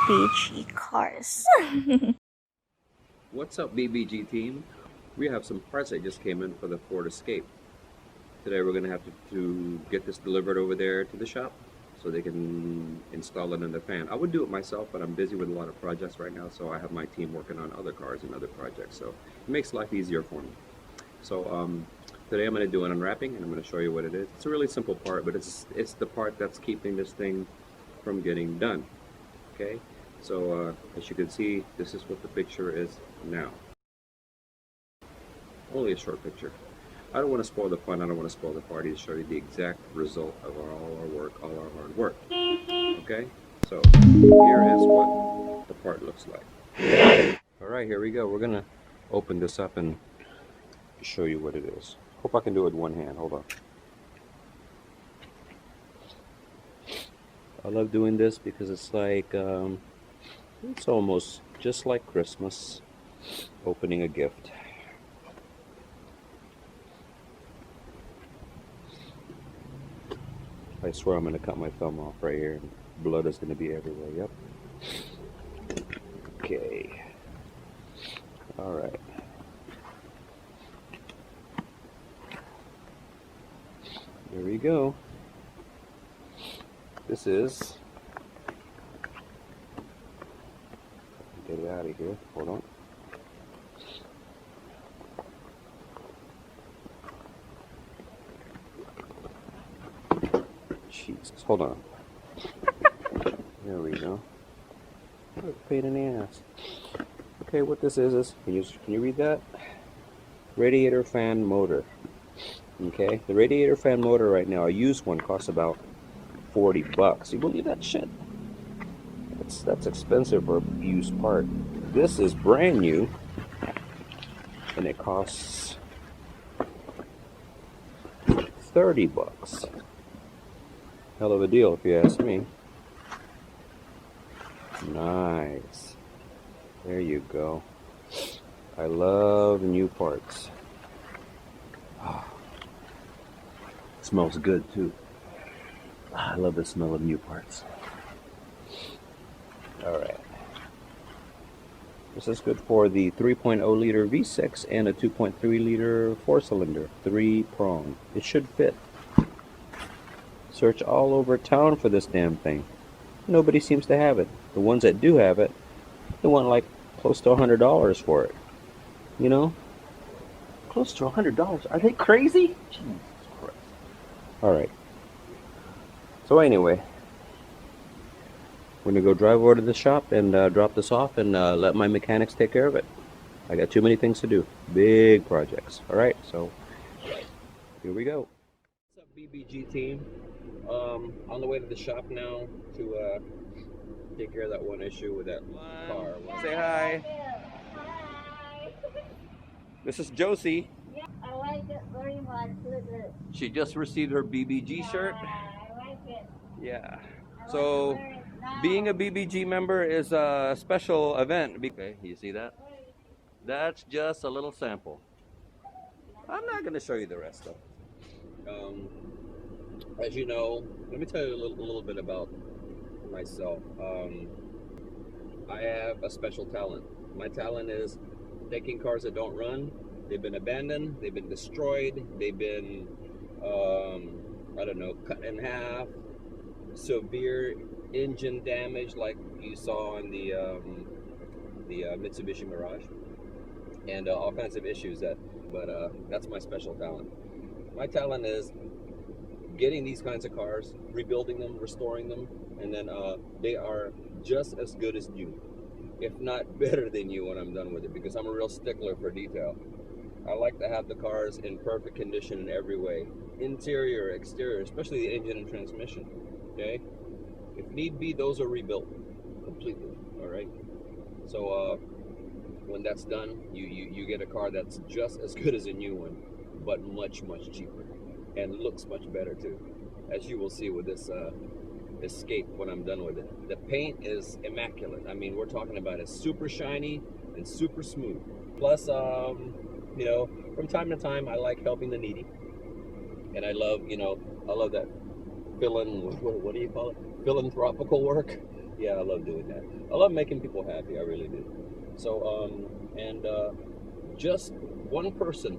BBG cars. What's up, BBG team? We have some parts that just came in for the Ford Escape. Today we're going to have to get this delivered over there to the shop so they can install it in the fan. I would do it myself, but I'm busy with a lot of projects right now, so I have my team working on other cars and other projects, so it makes life easier for me. So today I'm going to do an unwrapping, and I'm going to show you what it is. It's a really simple part, but it's the part that's keeping this thing from getting done. Okay, so as you can see, this is what the picture is now. Only a short picture. I don't want to spoil the fun, I don't want to spoil the party, to show you the exact result of all our work, all our hard work. Okay, so here is what the part looks like. Alright, here we go. We're gonna open this up and show you what it is. Hope I can do it with one hand. Hold on. I love doing this because it's like it's almost just like Christmas, opening a gift. I swear I'm going to cut my thumb off right here, and blood is going to be everywhere. Yep. Okay. All right. Here we go. This is, get it out of here. Hold on. Jesus, hold on. There we go. What a pain in the ass. Okay, what this is can you read that? Radiator fan motor. Okay, the radiator fan motor right now, a used one, costs about $40. You believe that shit? That's expensive for a used part. This is brand new, and it costs $30. Hell of a deal, if you ask me. Nice. There you go. I love new parts. Oh, smells good too. I love the smell of new parts. Alright. This is good for the 3.0 liter V6 and a 2.3 liter 4-cylinder, 3-prong. It should fit. Search all over town for this damn thing. Nobody seems to have it. The ones that do have it, they want like close to $100 for it. You know? Close to $100. Are they crazy? Jesus Christ. Alright. So anyway, we're going to go drive over to the shop and drop this off and let my mechanics take care of it. I got too many things to do. Big projects. Alright, so here we go. What's up, BBG team? On the way to the shop now to take care of that one issue with that car. Say hi. Hi. This is Josie. Yeah, I like it very much. Look. She just received her BBG shirt. I like it. Yeah. I So like to wear it now. being a BBG member is a special event. Okay, you see that? That's just a little sample. I'm not going to show you the rest though. As you know, let me tell you a little bit about myself. I have a special talent. My talent is taking cars that don't run. They've been abandoned, they've been destroyed, they've been, I don't know, cut in half, severe engine damage like you saw in the Mitsubishi Mirage, and all kinds of issues but that's my special talent. My talent is getting these kinds of cars, rebuilding them, restoring them, and then they are just as good as new, if not better than new when I'm done with it, because I'm a real stickler for detail. I like to have the cars in perfect condition in every way, interior, exterior, especially the engine and transmission. Okay, if need be, those are rebuilt completely. All right, so when that's done, you get a car that's just as good as a new one, but much cheaper, and looks much better too, as you will see with this Escape when I'm done with it. The paint is immaculate. I mean, we're talking about it's super shiny and super smooth. Plus, you know, from time to time, I like helping the needy, and I love, I love that what do you call it? Philanthropical work. Yeah, I love doing that. I love making people happy. I really do. So, and just one person,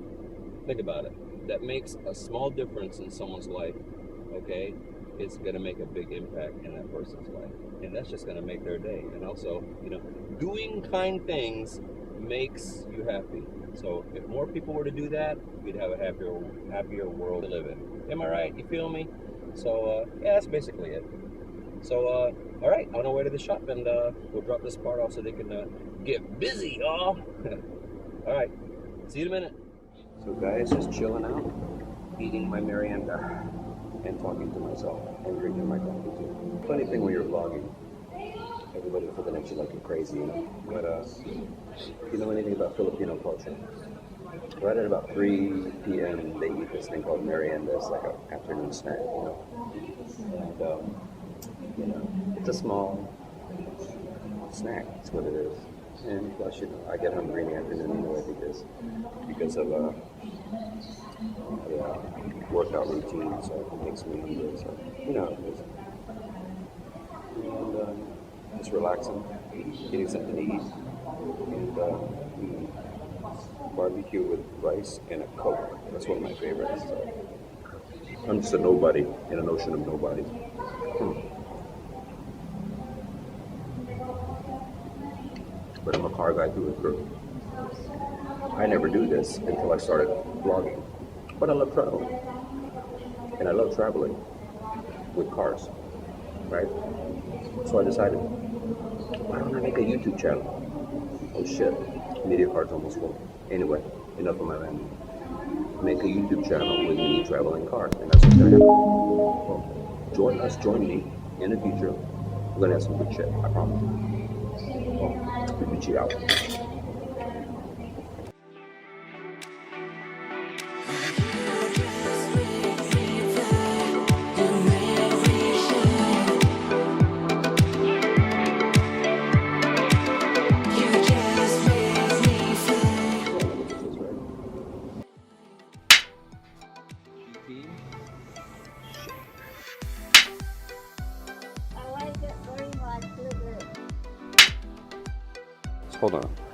think about it, that makes a small difference in someone's life, okay, it's going to make a big impact in that person's life. And that's just going to make their day. And also, doing kind things makes you happy. So if more people were to do that, we'd have a happier world to live in. Am I right? You feel me? So, yeah, that's basically it. So, all right, on our way to the shop, and we'll drop this part off so they can get busy, y'all. All right, see you in a minute. So, guys, just chilling out, eating my merienda, and talking to myself, and drinking my coffee too. Funny thing when you're vlogging, everybody will looking at you like you're crazy, But if you know anything about Filipino culture, right at about 3 p.m. they eat this thing called merienda. It's like an afternoon snack. And it's a small snack. That's what it is. And plus, I get hungry in the afternoon anyway because of workout routine. So it makes me hungry. So it is. And just relaxing, getting something to eat, and barbecue with rice and a Coke. That's one of my favorites. So I'm just a nobody in an ocean of nobody. But I'm a car guy through and through. I never do this until I started vlogging. But I love traveling. And I love traveling with cars, right? So I decided, why don't I make a YouTube channel? Oh shit, media card's almost full. Anyway, enough of my rambling. Make a YouTube channel with me traveling cars, and that's what's gonna happen. Well, join me in the future. We're gonna have some good shit, I promise. We'll be out. I like it very much. Look at it. Hold on.